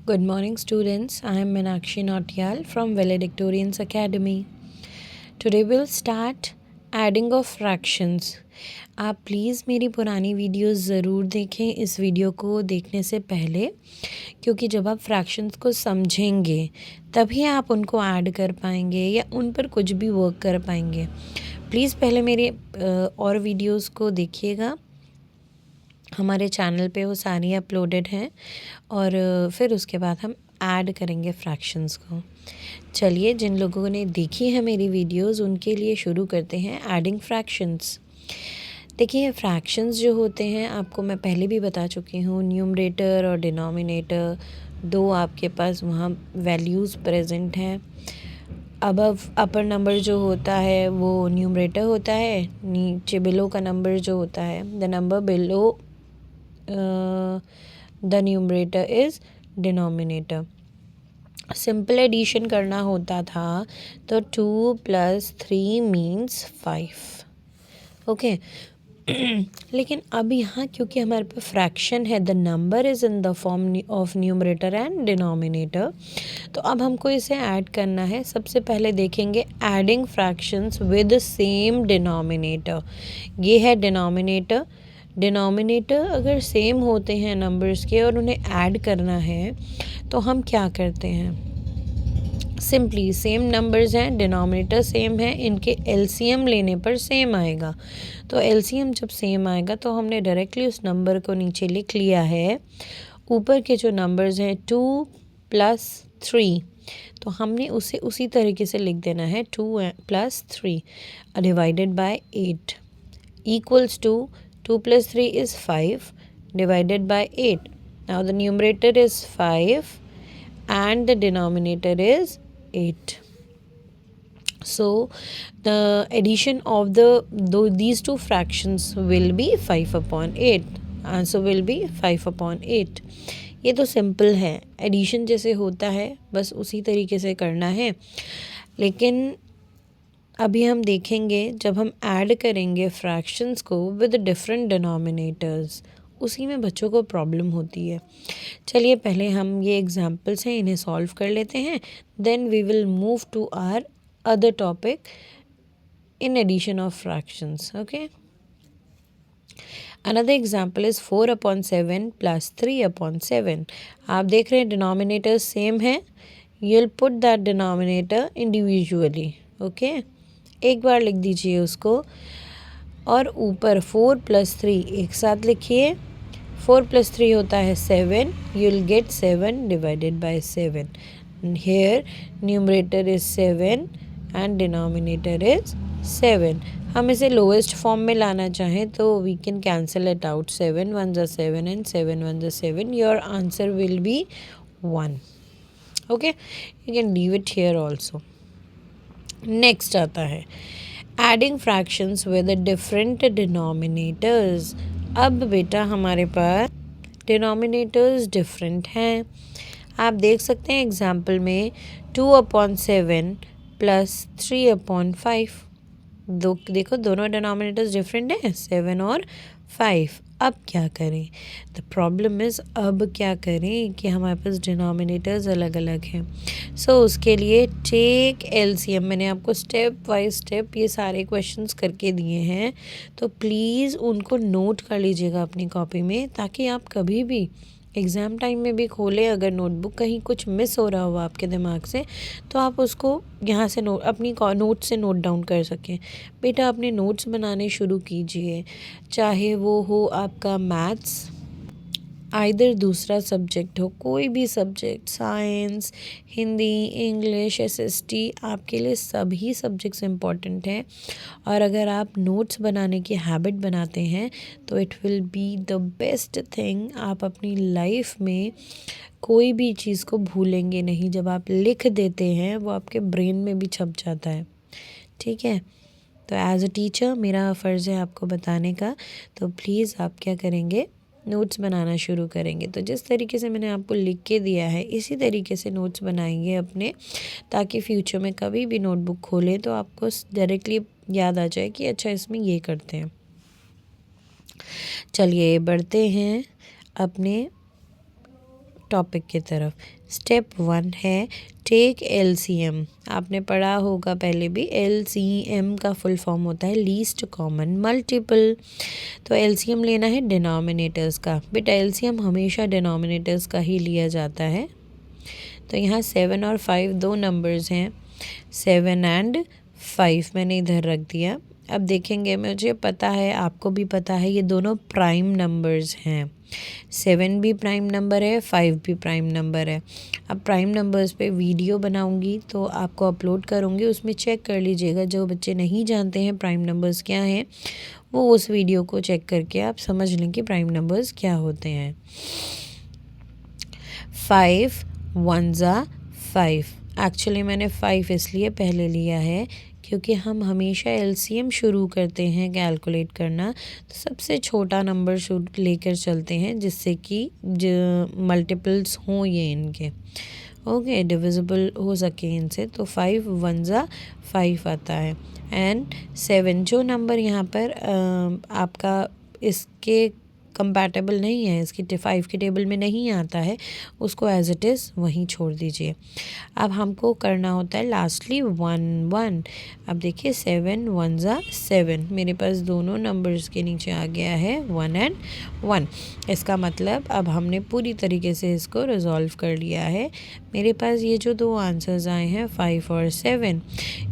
Good morning, students. I am Meenakshi Nautiyal from Valedictorians Academy. Today we'll start adding of fractions. आप please मेरी पुरानी videos ज़रूर देखें इस वीडियो को देखने से पहले, क्योंकि जब आप फ्रैक्शंस को समझेंगे तभी आप उनको ऐड कर पाएंगे या उन पर कुछ भी वर्क कर पाएंगे। प्लीज़ पहले मेरे और वीडियोस को देखिएगा, हमारे चैनल पे वो सारी अपलोडेड हैं और फिर उसके बाद हम ऐड करेंगे फ्रैक्शंस को। चलिए, जिन लोगों ने देखी है मेरी वीडियोस उनके लिए शुरू करते हैं एडिंग फ्रैक्शंस। देखिए, फ्रैक्शंस जो होते हैं आपको मैं पहले भी बता चुकी हूँ, न्यूमरेटर और डिनोमिनेटर दो आपके पास वहाँ वैल्यूज़ प्रेजेंट हैं। अबव अपर नंबर जो होता है वो न्यूमरेटर होता है, नीचे बिलो का नंबर जो होता है the number below the numerator is denominator. Simple addition करना होता था तो 2 + 3 मीन्स 5। ओके लेकिन अब यहाँ क्योंकि हमारे पास फ्रैक्शन है, the number is in the form of numerator and denominator, तो अब हमको इसे ऐड करना है। सबसे पहले देखेंगे adding fractions with same denominator. ये है डिनोमिनेटर। डिनोमिनेटर अगर सेम होते हैं नंबर्स के और उन्हें ऐड करना है तो हम क्या करते हैं, सिंपली सेम नंबर्स हैं, डिनोमिनेटर सेम है, इनके एलसीएम लेने पर सेम आएगा। तो एलसीएम जब सेम आएगा तो हमने डायरेक्टली उस नंबर को नीचे लिख लिया है। ऊपर के जो नंबर्स हैं 2 + 3, तो हमने उसे उसी तरीके से लिख देना है 2 + 3 divided by 8 equals to 2 + 3 is 5 divided by 8. Now the numerator is 5 and the denominator is 8. So the addition of these two fractions will be 5/8. Answer will be 5/8. ये तो सिंपल है, एडिशन जैसे होता है बस उसी तरीके से करना है। लेकिन अभी हम देखेंगे जब हम ऐड करेंगे फ्रैक्शंस को विद डिफरेंट डिनोमिनेटर्स, उसी में बच्चों को प्रॉब्लम होती है। चलिए, पहले हम ये एग्जांपल्स हैं इन्हें सॉल्व कर लेते हैं, then we will move to our other topic in addition of fractions. Okay, another example is 4/7 + 3/7। आप देख रहे हैं डिनोमिनेटर्स सेम है, you will put that denominator individually. Okay, एक बार लिख दीजिए उसको और ऊपर 4 + 3 एक साथ लिखिए। 4 + 3 होता है 7, you will get 7 divided by 7। Here numerator is 7 and denominator is 7। हम इसे लोएस्ट फॉर्म में लाना चाहें तो we can cancel it out. 7 × 1 = 7 and 7 × 1 = 7। Your answer will be 1। Okay, you can leave it here also. Next आता है adding fractions with different denominators. अब बेटा हमारे पास डिनोमिनेटर्स डिफरेंट हैं। आप देख सकते हैं एग्जाम्पल में 2/7 + 3/5। देखो दोनों डिनोमिनेटर्स डिफरेंट हैं, 7 और 5। अब क्या करें, द प्रॉब्लम इज़ अब क्या करें कि हमारे पास डिनोमिनेटर्स अलग अलग हैं। सो उसके लिए टेक एलसीएम। मैंने आपको स्टेप बाय स्टेप ये सारे क्वेश्चंस करके दिए हैं, तो प्लीज़ उनको नोट कर लीजिएगा अपनी कॉपी में, ताकि आप कभी भी एग्ज़ाम टाइम में भी खोलें, अगर नोटबुक कहीं कुछ मिस हो रहा हो आपके दिमाग से तो आप उसको यहाँ से अपनी नोट से नोट डाउन कर सकें। बेटा अपने नोट्स बनाने शुरू कीजिए, चाहे वो हो आपका मैथ्स, आइदर दूसरा सब्जेक्ट हो, कोई भी subject, science, Hindi, English, SST, आपके लिए सभी सब्जेक्ट्स इम्पॉर्टेंट हैं। और अगर आप नोट्स बनाने की हैबिट बनाते हैं तो it will be the best thing. आप अपनी लाइफ में कोई भी चीज़ को भूलेंगे नहीं, जब आप लिख देते हैं वो आपके ब्रेन में भी छप जाता है। ठीक है, तो एज अ टीचर मेरा फ़र्ज़ है आपको बताने का, तो प्लीज़ आप क्या करेंगे, नोट्स बनाना शुरू करेंगे। तो जिस तरीके से मैंने आपको लिख के दिया है इसी तरीके से नोट्स बनाएंगे अपने, ताकि फ्यूचर में कभी भी नोटबुक खोलें तो आपको डायरेक्टली याद आ जाए कि अच्छा इसमें ये करते हैं। चलिए बढ़ते हैं अपने टॉपिक की तरफ। स्टेप 1 है टेक एलसीएम। आपने पढ़ा होगा पहले भी, एलसीएम का फुल फॉर्म होता है लीस्ट कॉमन मल्टीपल। तो एलसीएम लेना है डिनोमिनेटर्स का। बेटा एलसीएम हमेशा डिनोमिनेटर्स का ही लिया जाता है। तो यहाँ 7 और 5 दो नंबर्स हैं, 7 एंड 5 मैंने इधर रख दिया। अब देखेंगे, मुझे पता है आपको भी पता है ये दोनों प्राइम नंबर्स हैं। 7 भी प्राइम नंबर है, 5 भी प्राइम नंबर है। अब प्राइम नंबर्स पे वीडियो बनाऊंगी तो आपको अपलोड करूंगी, उसमें चेक कर लीजिएगा। जो बच्चे नहीं जानते हैं प्राइम नंबर्स क्या हैं, वो उस वीडियो को चेक करके आप समझ लें कि प्राइम नंबर्स क्या होते हैं। 5 1 ज़ा 5। एक्चुअली मैंने 5 इसलिए पहले लिया है क्योंकि हम हमेशा एलसीएम शुरू करते हैं कैलकुलेट करना तो सबसे छोटा नंबर लेकर चलते हैं, जिससे कि मल्टीपल्स हों ये इनके, ओके, डिविजिबल हो सके इनसे। तो 5 1 ज़ा 5 आता है। एंड 7 जो नंबर यहाँ पर आपका इसके कंपैटिबल नहीं है, इसकी 5 के टेबल में नहीं आता है, उसको एज इट इज़ वहीं छोड़ दीजिए। अब हमको करना होता है लास्टली 1 1। अब देखिए 7 1 ज़ा 7, मेरे पास दोनों नंबर्स के नीचे आ गया है 1 एंड 1। इसका मतलब अब हमने पूरी तरीके से इसको रिजॉल्व कर लिया है। मेरे पास ये जो दो आंसर्स आए हैं 5 और 7,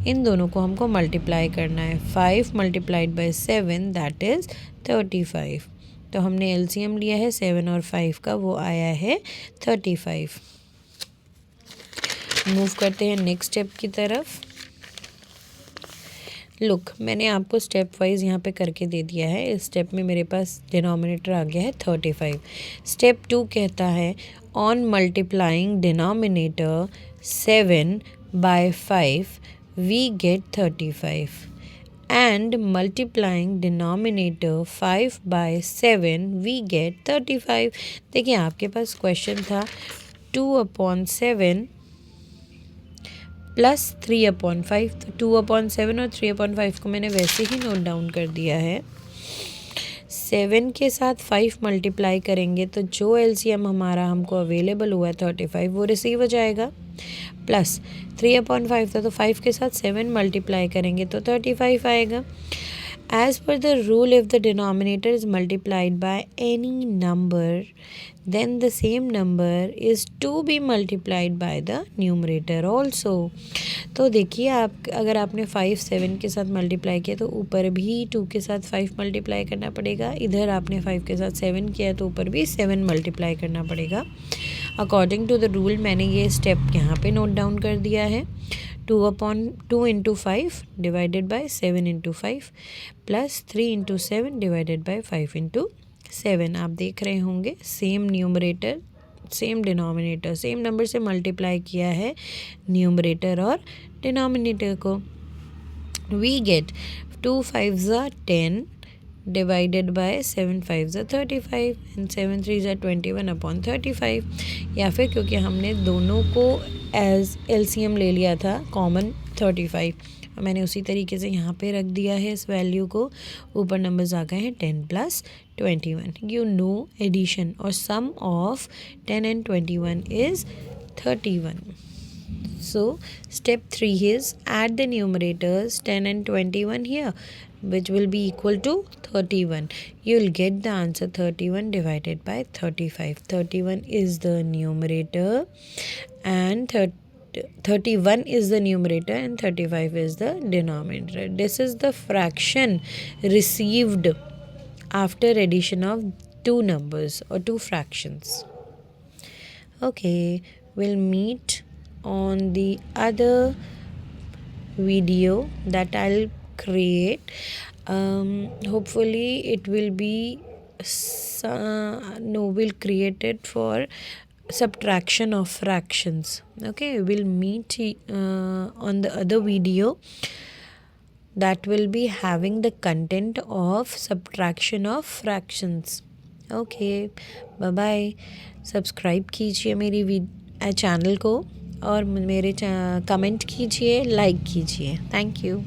इन दोनों को हमको मल्टीप्लाई करना है। 5 मल्टीप्लाइड बाय 7 दैट इज़ 35। तो हमने एलसीएम लिया है 7 और 5 का, वो आया है 35। मूव करते हैं नेक्स्ट स्टेप की तरफ। लुक, मैंने आपको स्टेप वाइज यहाँ पे करके दे दिया है। इस स्टेप में मेरे पास डिनोमिनेटर आ गया है 35। स्टेप 2 कहता है on multiplying denominator 7 by 5 we get 35 and multiplying denominator 5 by 7 we get 35। देखिए आपके पास क्वेश्चन था 2/7 प्लस 3/5, तो 2/7 और 3/5 को मैंने वैसे ही नोट डाउन कर दिया है। 7 के साथ 5 मल्टीप्लाई करेंगे तो जो एलसीएम हमारा हमको अवेलेबल हुआ है 35, वो रिसीव हो जाएगा। प्लस 3/5 था तो 5 के साथ 7 मल्टीप्लाई करेंगे तो 35 आएगा। As per the rule, if the denominator is multiplied by any number then the same number is to be multiplied by the numerator also। तो देखिए आप, अगर आपने 5 7 के साथ मल्टीप्लाई किया तो ऊपर भी 2 के साथ 5 मल्टीप्लाई करना पड़ेगा। इधर आपने 5 के साथ 7 किया तो ऊपर भी 7 मल्टीप्लाई करना पड़ेगा। अकॉर्डिंग टू द रूल मैंने ये स्टेप यहाँ पे नोट डाउन कर दिया है। 2 into 5 divided by 7 into 5 plus 3 into 7 divided bye 5 into 7। आप देख रहे होंगे same numerator same denominator, same number से मल्टीप्लाई किया है न्यूमरेटर और डिनोमिनेटर को। वी गेट 2 5 ज़ा 10 डिवाइडेड बाय 7 5 ज़ा 35 एंड 7 3 ज़ा 21/35। या फिर क्योंकि हमने दोनों को एज एलसीएम ले लिया था कॉमन 35, मैंने उसी तरीके से यहाँ पे रख दिया है इस वैल्यू को। ऊपर नंबर्स आ गए हैं 10 प्लस 21। यू नो एडिशन और sum of 10 and 21 is 31। So step 3 is add the numerators 10 and 21 here, which will be equal to 31. You will get the answer 31 divided by 35. 31 is the numerator and 31 is the numerator and 35 is the denominator. This is the fraction received after addition of two numbers or two fractions. Okay, we'll meet on the other video that I'll create. Hopefully it will be we'll create it for subtraction of fractions. Okay, we'll meet on the other video that will be having the content of subtraction of fractions. Okay, bye bye. Subscribe कीजिए मेरी channel को और मेरे comment कीजिए, like कीजिए। Thank you.